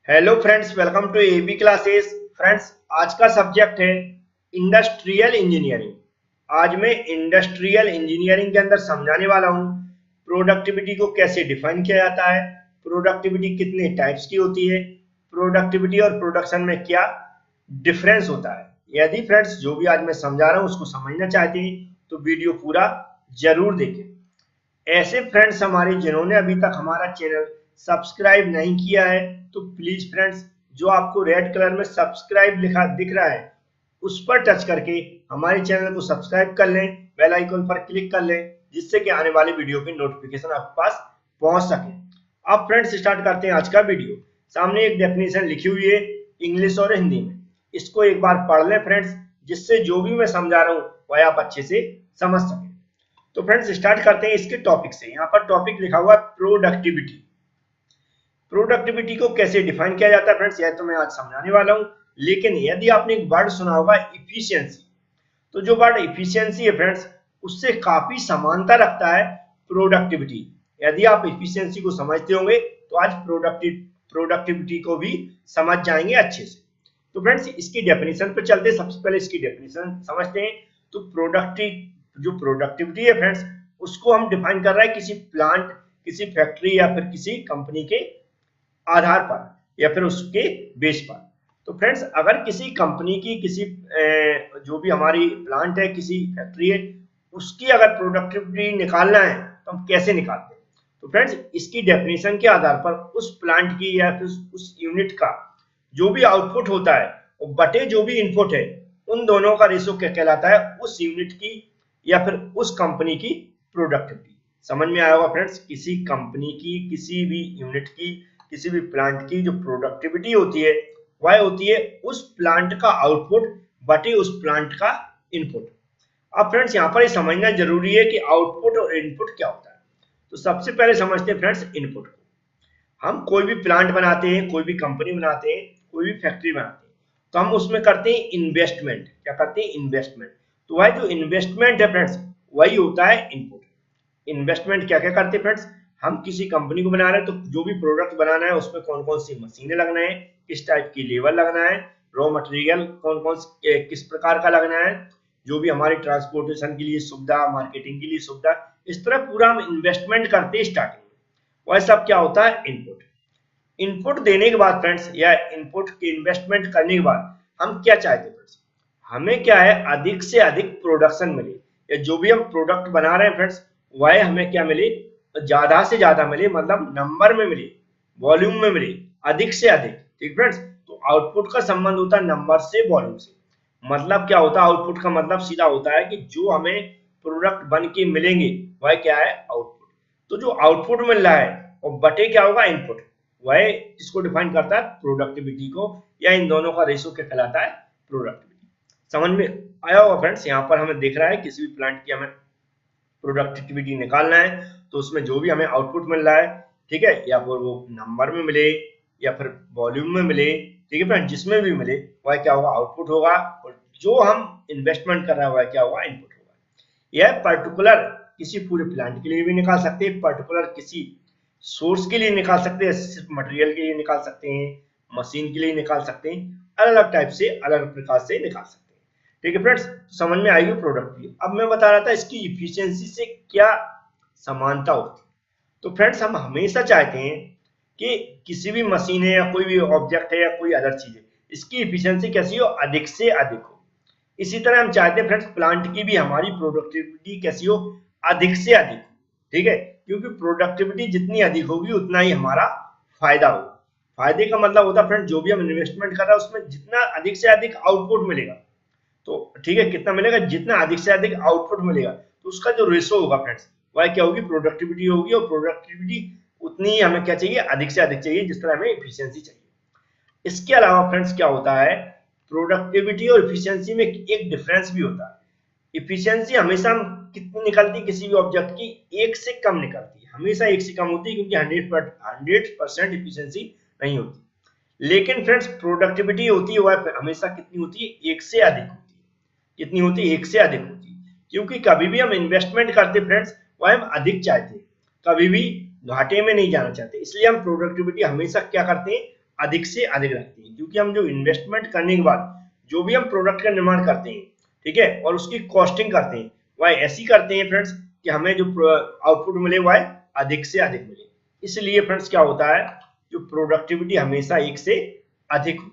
Hello friends, welcome to AB classes. Friends, आज का subject है इंडस्ट्रियल इंजीनियरिंग। आज मैं इंडस्ट्रियल इंजीनियरिंग के अंदर समझाने वाला हूँ प्रोडक्टिविटी को कैसे डिफाइन किया जाता है, प्रोडक्टिविटी कितने टाइप्स की होती है, प्रोडक्टिविटी और प्रोडक्शन में क्या डिफरेंस होता है। यदि फ्रेंड्स जो भी आज मैं समझा रहा हूँ उसको समझना चाहते हैं तो वीडियो पूरा जरूर देखें। ऐसे फ्रेंड्स हमारे जिन्होंने अभी तक हमारा चैनल सब्सक्राइब नहीं किया है तो प्लीज फ्रेंड्स, जो आपको रेड कलर में सब्सक्राइब लिखा दिख रहा है उस पर टच करके हमारे चैनल को सब्सक्राइब कर लें, बेल आइकन पर क्लिक कर लें, जिससे कि आने वाली वीडियो की नोटिफिकेशन आपके पास पहुंच सके। अब फ्रेंड्स स्टार्ट करते हैं आज का वीडियो। सामने एक डेफिनेशन लिखी हुई है इंग्लिश और हिंदी में, इसको एक बार पढ़ लें फ्रेंड्स, जिससे जो भी मैं समझा रहा हूँ वह आप अच्छे से समझ सकें। तो फ्रेंड्स स्टार्ट करते हैं इसके टॉपिक से। यहाँ पर टॉपिक लिखा हुआ है प्रोडक्टिविटी। प्रोडक्टिविटी को कैसे डिफाइन किया जाता है फ्रेंड्स, यह तो मैं आज समझाने वाला हूँ। लेकिन यदि आपने एक वर्ड सुना होगा इफिशियंसी, तो जो वर्ड इफिशियंसी है फ्रेंड्स उससे काफी समानता रखता है प्रोडक्टिविटी। यदि आप इफिशियंसी को समझते होंगे तो आज प्रोडक्टिविटी को भी समझ जाएंगे अच्छे से। तो फ्रेंड्स इसकी डेफिनेशन पे चलते हैं। सबसे पहले इसकी डेफिनेशन समझते हैं। तो प्रोडक्टिविटी है फ्रेंड्स, उसको हम डिफाइन कर रहे हैं किसी प्लांट, किसी फैक्ट्री या फिर किसी कंपनी के आधार पर या फिर उसके बेस पर। तो फ्रेंड्स अगर किसी कंपनी की किसी जो भी हमारी प्लांट है, किसी फैक्ट्री है, उसकी अगर प्रोडक्टिविटी निकालना है तो हम कैसे निकालते हैं। तो फ्रेंड्स इसकी डेफिनेशन के आधार पर उस प्लांट की या फिर उस यूनिट का जो भी आउटपुट होता है और बटे जो भी इनपुट है, उन दोनों का रेशो क्या कहलाता है, उस यूनिट की या फिर उस कंपनी की प्रोडक्टिविटी। समझ में आया होगा फ्रेंड्स, किसी कंपनी की, किसी भी यूनिट की, किसी भी प्लांट की जो प्रोडक्टिविटी होती है वह होती है उस प्लांट का आउटपुट बटे उस प्लांट का इनपुट। अब फ्रेंड्स यहाँ पर ये समझना जरूरी है कि आउटपुट और इनपुट क्या होता है। तो सबसे पहले समझते हैं फ्रेंड्स इनपुट को। हम कोई भी प्लांट बनाते हैं, कोई भी कंपनी बनाते हैं, कोई भी फैक्ट्री बनाते हैं, तो हम उसमें करते हैं इन्वेस्टमेंट। क्या करते हैं? इन्वेस्टमेंट। तो वह जो इन्वेस्टमेंट है फ्रेंड्स वही होता है इनपुट। इन्वेस्टमेंट क्या क्या करते हैं फ्रेंड्स, हम किसी कंपनी को बना रहे हैं तो जो भी प्रोडक्ट बनाना है उसमें कौन कौन सी मशीनें लगना है, किस टाइप की लेबर लगना है, रॉ मटेरियल कौन कौन किस प्रकार का लगना है, जो भी हमारी ट्रांसपोर्टेशन के लिए सुविधा, मार्केटिंग के लिए सुविधा, इस तरह पूरा हम इन्वेस्टमेंट करते हैं स्टार्टिंग में। वह सब क्या होता है? इनपुट। इनपुट देने के बाद फ्रेंड्स या इनपुट की इन्वेस्टमेंट करने के बाद हम क्या चाहते हैं फ्रेंड्स, हमें क्या है, अधिक से अधिक प्रोडक्शन मिले, या जो भी हम प्रोडक्ट बना रहे हैं फ्रेंड्स वह हमें क्या मिले, ज्यादा से ज्यादा मिले, मतलब नंबर में मिले, वॉल्यूम में मिले, अधिक से अधिक। ठीक फ्रेंड्स, तो आउटपुट का संबंध होता है नंबर से, वॉल्यूम से। मतलब क्या होता है आउटपुट का मतलब, सीधा होता है कि जो हमें प्रोडक्ट बन के मिलेंगे वह क्या है, आउटपुट। तो जो आउटपुट मिल रहा है और बटे क्या होगा, इनपुट, वह इसको डिफाइन करता है प्रोडक्टिविटी को, या इन दोनों का रेशो क्या कहलाता है, प्रोडक्टिविटी। समझ में आया होगा फ्रेंड्स। यहाँ पर हमें देख रहा है किसी भी प्लांट की हमें प्रोडक्टिविटी निकालना है तो उसमें जो भी हमें आउटपुट मिल रहा है, ठीक है, या फिर वो नंबर में मिले या फिर वॉल्यूम में मिले, ठीक है फ्रेंड, जिसमें भी मिले वह क्या होगा, आउटपुट होगा। और जो हम इन्वेस्टमेंट कर रहे हैं वह क्या होगा, इनपुट होगा। यह पर्टिकुलर किसी पूरे प्लांट के लिए भी निकाल सकते हैं, पर्टिकुलर किसी सोर्स के लिए निकाल सकते हैं, सिर्फ मटेरियल के लिए निकाल सकते हैं, मशीन के लिए निकाल सकते हैं, अलग अलग टाइप से, अलग अलग प्रकार से निकाल सकते हैं। ठीक है फ्रेंड्स, समझ में आएगी प्रोडक्ट। अब मैं बता रहा था इसकी इफिशियंसी से क्या समानता होती है। तो फ्रेंड्स हम हमेशा चाहते हैं कि किसी भी मशीन है या कोई भी ऑब्जेक्ट है या कोई अदर चीज है, इसकी इफिशियंसी कैसी हो, अधिक से अधिक हो। इसी तरह हम चाहते हैं फ्रेंड्स प्लांट की भी हमारी प्रोडक्टिविटी कैसी हो, अधिक से अधिक। ठीक है, क्योंकि प्रोडक्टिविटी जितनी अधिक होगी उतना ही हमारा फायदा होगा। फायदे का मतलब होता है फ्रेंड्स जो भी हम इन्वेस्टमेंट कर रहे हैं उसमें जितना अधिक से अधिक आउटपुट मिलेगा, तो ठीक है, कितना मिलेगा, जितना अधिक से अधिक आउटपुट मिलेगा तो उसका जो रेशो होगा फ्रेंड्स वह क्या होगी, प्रोडक्टिविटी होगी। और प्रोडक्टिविटी उतनी ही हमें क्या चाहिए, अधिक से अधिक चाहिए, जिस तरह हमें इफिशियंसी चाहिए। इसके अलावा फ्रेंड्स क्या होता है, प्रोडक्टिविटी और इफिशियंसी में एक डिफरेंस भी होता है। इफिशियंसी हमेशा कितनी निकलती है किसी भी ऑब्जेक्ट की, एक से कम निकलती है, हमेशा एक से कम होती है, क्योंकि 100% इफिशियंसी नहीं होती। लेकिन फ्रेंड्स प्रोडक्टिविटी होती है वह हमेशा कितनी होती है, एक से अधिक होती है। कितनी होती है, एक से अधिक होती है। क्योंकि कभी भी हम इन्वेस्टमेंट करते फ्रेंड्स वह हम अधिक चाहते हैं, कभी भी घाटे में नहीं जाना चाहते, इसलिए हम प्रोडक्टिविटी हमेशा क्या करते हैं, अधिक से अधिक रखते हैं, क्योंकि हम जो इन्वेस्टमेंट करने के बाद जो भी हम प्रोडक्ट का निर्माण करते हैं, ठीक है, और उसकी कॉस्टिंग करते हैं, वह ऐसी करते हैं फ्रेंड्स कि हमें जो आउटपुट मिले वह अधिक से अधिक मिले। इसलिए फ्रेंड्स क्या होता है, जो प्रोडक्टिविटी हमेशा एक से अधिक होती है।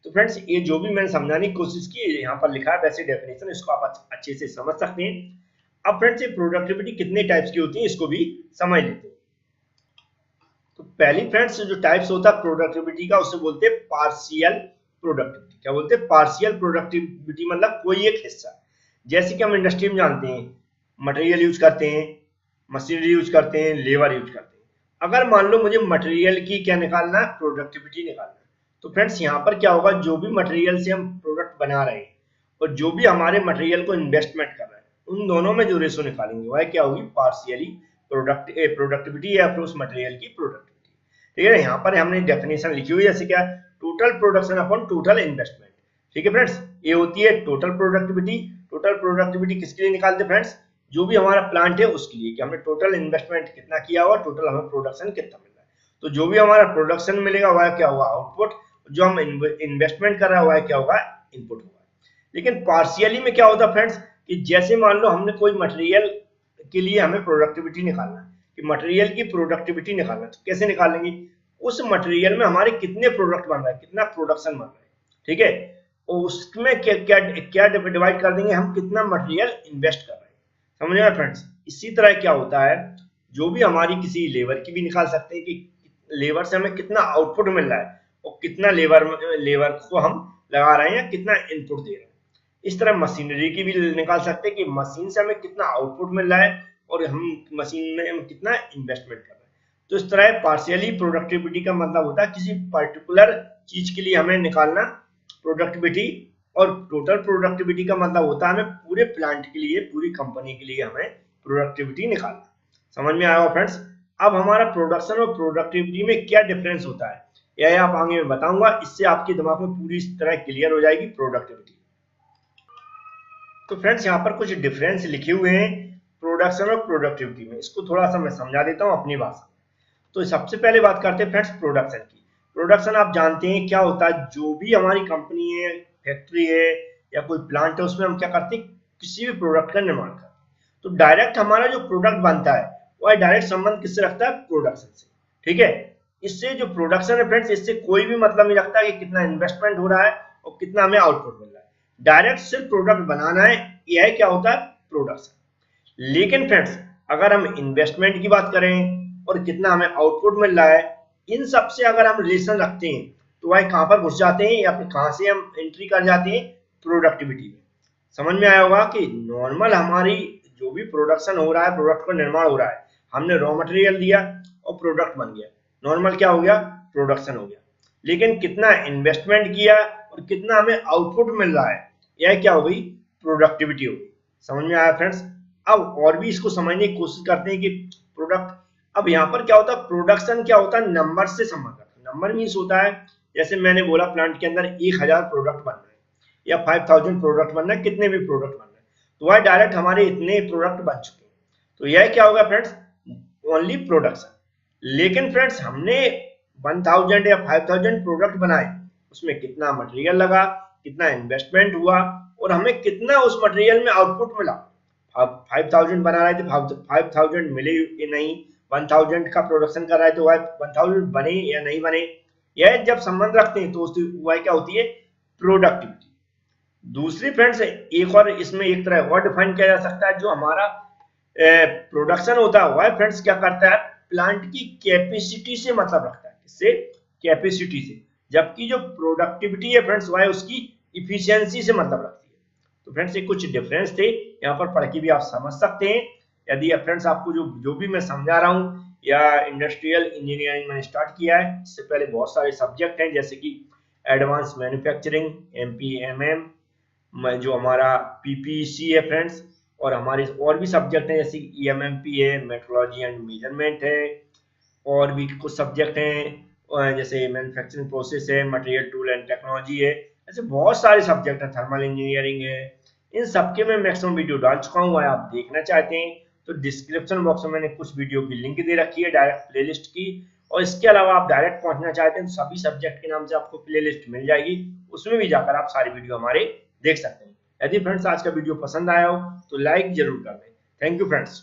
तो फ्रेंड्स ये जो भी मैंने समझाने की कोशिश की यहाँ पर लिखा है वैसे डेफिनेशन, इसको आप अच्छे से समझ सकते हैं। अब फ्रेंड्स ये प्रोडक्टिविटी कितने टाइप्स की होती है इसको भी समझ लेते हैं। तो पहली फ्रेंड्स जो टाइप्स होता है प्रोडक्टिविटी का, उसे बोलते हैं पार्शियल प्रोडक्टिविटी। क्या बोलते हैं? पार्शियल प्रोडक्टिविटी, मतलब कोई एक हिस्सा। जैसे कि हम इंडस्ट्री में जानते हैं मटेरियल यूज करते हैं, मशीनरी यूज करते हैं, लेबर यूज करते हैं। अगर मान लो मुझे मटेरियल की क्या निकालना है, प्रोडक्टिविटी निकालना है, तो फ्रेंड्स यहाँ पर क्या होगा, जो भी मटेरियल से हम प्रोडक्ट बना रहे हैं और जो भी हमारे मटेरियल को इन्वेस्टमेंट कर रहे हैं, उन दोनों में जो रेशो निकालेंगे वह क्या होगी, पार्शियली प्रोडक्टिविटी या फिर उस मटेरियल की प्रोडक्टिविटी। ठीक है, यहाँ पर हमने डेफिनेशन लिखी हुई है, जैसे क्या, total production upon total investment. ठीक है फ्रेंड्स, ये होती है टोटल प्रोडक्टिविटी। टोटल प्रोडक्टिविटी किसके लिए निकालते हैं फ्रेंड्स, जो भी हमारा प्लांट है उसके लिए, कि हमने टोटल इन्वेस्टमेंट कितना किया हुआ, टोटल हमें प्रोडक्शन कितना मिल रहा है। तो जो भी हमारा प्रोडक्शन मिलेगा वह क्या होगा, आउटपुट। जो हम इन्वेस्टमेंट कर रहे हैं वह क्या होगा, इनपुट होगा। लेकिन पार्शियली में क्या होता है फ्रेंड्स, कि जैसे मान लो हमने कोई मटेरियल के लिए हमें प्रोडक्टिविटी निकालना है, कि मटेरियल की प्रोडक्टिविटी निकालना है, तो कैसे निकालेंगे, उस मटेरियल में हमारे कितने प्रोडक्ट बन रहा है, कितना प्रोडक्शन बन रहा है। ठीक है, और उसमें क्या क्या क्या डिवाइड कर देंगे, हम कितना मटेरियल इन्वेस्ट कर रहे हैं। समझ में फ्रेंड्स? इसी तरह क्या होता है, जो भी हमारी किसी लेबर की भी निकाल सकते हैं कि लेबर से हमें कितना आउटपुट मिल रहा है और कितना लेबर को हम लगा रहे हैं या कितना इनपुट दे रहे हैं। इस तरह मशीनरी की भी निकाल सकते हैं कि मशीन से हमें कितना आउटपुट मिल रहा है और हम मशीन में हम कितना इन्वेस्टमेंट कर रहे हैं। तो इस तरह पार्शियली प्रोडक्टिविटी का मतलब होता है किसी पर्टिकुलर चीज के लिए हमें निकालना प्रोडक्टिविटी, और टोटल प्रोडक्टिविटी का मतलब होता है हमें पूरे प्लांट के लिए, पूरी कंपनी के लिए हमें प्रोडक्टिविटी निकालना। समझ में आया फ्रेंड्स? अब हमारा प्रोडक्शन और प्रोडक्टिविटी में क्या डिफरेंस होता है यह आप आगे में बताऊंगा, इससे आपके दिमाग में पूरी तरह क्लियर हो जाएगी प्रोडक्टिविटी। तो फ्रेंड्स यहाँ पर कुछ डिफरेंस लिखे हुए हैं प्रोडक्शन और प्रोडक्टिविटी में, इसको थोड़ा सा मैं समझा देता हूँ अपनी भाषा। तो सबसे पहले बात करते हैं फ्रेंड्स प्रोडक्शन की। प्रोडक्शन आप जानते हैं क्या होता है, जो भी हमारी कंपनी है, फैक्ट्री है या कोई प्लांट है, उसमें हम क्या करते हैं, किसी भी प्रोडक्ट का निर्माण करते हैं। तो डायरेक्ट हमारा जो प्रोडक्ट बनता है वह डायरेक्ट संबंध किससे रखता है, प्रोडक्शन से। ठीक है, इससे जो प्रोडक्शन है फ्रेंड्स, इससे कोई भी मतलब नहीं रखता कि कितना इन्वेस्टमेंट हो रहा है और कितना हमें आउटपुट मिल रहा है। डायरेक्ट सिर्फ प्रोडक्ट बनाना है, यह क्या होता है, प्रोडक्शन। लेकिन फ्रेंड्स अगर हम इन्वेस्टमेंट की बात करें और कितना हमें आउटपुट मिल रहा है, इन सब से अगर हम रिलेशन रखते हैं तो वह कहां पर घुस जाते हैं या फिर कहां से हम एंट्री कर जाते हैं, प्रोडक्टिविटी में। समझ में आया होगा कि नॉर्मल हमारी जो भी प्रोडक्शन हो रहा है, प्रोडक्ट का निर्माण हो रहा है, हमने रॉ मटेरियल दिया और प्रोडक्ट बन गया, नॉर्मल क्या हो गया, प्रोडक्शन हो गया। लेकिन कितना इन्वेस्टमेंट किया और कितना हमें आउटपुट मिल रहा है, यह क्या हो गई, प्रोडक्टिविटी हो गई। समझ में आया फ्रेंड्स? अब और भी इसको समझने की कोशिश करते हैं कि प्रोडक्ट, अब यहाँ पर क्या होता है, प्रोडक्शन क्या होता है, नंबर से संबंध रखता है। नंबर मीन्स होता है, जैसे मैंने बोला प्लांट के अंदर 1000 प्रोडक्ट बन रहे हैं या 5000 प्रोडक्ट बन रहे हैं, कितने भी प्रोडक्ट बन रहे हैं, तो वह डायरेक्ट हमारे इतने प्रोडक्ट बन चुके हैं। तो यह क्या होगा फ्रेंड्स, ओनली प्रोडक्शन। लेकिन फ्रेंड्स हमने 1000 या 5000 प्रोडक्ट बनाए, उसमें कितना मटेरियल लगा, कितना इन्वेस्टमेंट हुआ और हमें कितना उस मटेरियल में आउटपुट मिला। 5000 बना रहे थे, 5000 मिले या नहीं, 1000 का प्रोडक्शन कर रहे थे, वह 1000 बने या नहीं बने, यह जब संबंध रखते हैं तो वह क्या होती है, प्रोडक्टिविटी। दूसरी फ्रेंड्स एक और इसमें एक तरह और डिफाइन किया जा सकता है, जो हमारा प्रोडक्शन होता है वह फ्रेंड्स क्या करता है, प्लांट की कैपेसिटी से मतलब रखता है, किससे, कैपेसिटी से। जबकि जो प्रोडक्टिविटी है फ्रेंड्स वह उसकी इफिशियंसी से मतलब रखती है। तो फ्रेंड्स ये कुछ डिफरेंस थे, यहाँ पर पढ़ के भी आप समझ सकते हैं। यदि फ्रेंड्स आपको जो भी मैं समझा रहा हूँ, या इंडस्ट्रियल इंजीनियरिंग मैंने स्टार्ट किया है, इससे पहले बहुत सारे सब्जेक्ट हैं, जैसे कि एडवांस मैन्युफैक्चरिंग, MPMM, जो हमारा PPC है फ्रेंड्स, और हमारे और भी सब्जेक्ट हैं जैसे EMMP है, मेट्रोलॉजी एंड मेजरमेंट है, और भी कुछ सब्जेक्ट हैं जैसे मैन्युफैक्चरिंग प्रोसेस है, मटेरियल टूल एंड टेक्नोलॉजी है, ऐसे बहुत सारे सब्जेक्ट हैं, थर्मल इंजीनियरिंग है। इन सबके मैं मैक्सिमम वीडियो डाल चुका हूँ, आप देखना चाहते हैं तो डिस्क्रिप्शन बॉक्स में मैंने कुछ वीडियो की लिंक दे रखी है, डायरेक्ट प्लेलिस्ट की, और इसके अलावा आप डायरेक्ट पहुंचना चाहते हैं तो सभी सब्जेक्ट के नाम से आपको प्लेलिस्ट मिल जाएगी, उसमें भी जाकर आप सारी वीडियो हमारे देख सकते हैं। यदि फ्रेंड्स आज का वीडियो पसंद आया हो तो लाइक जरूर कर दें। Thank you friends.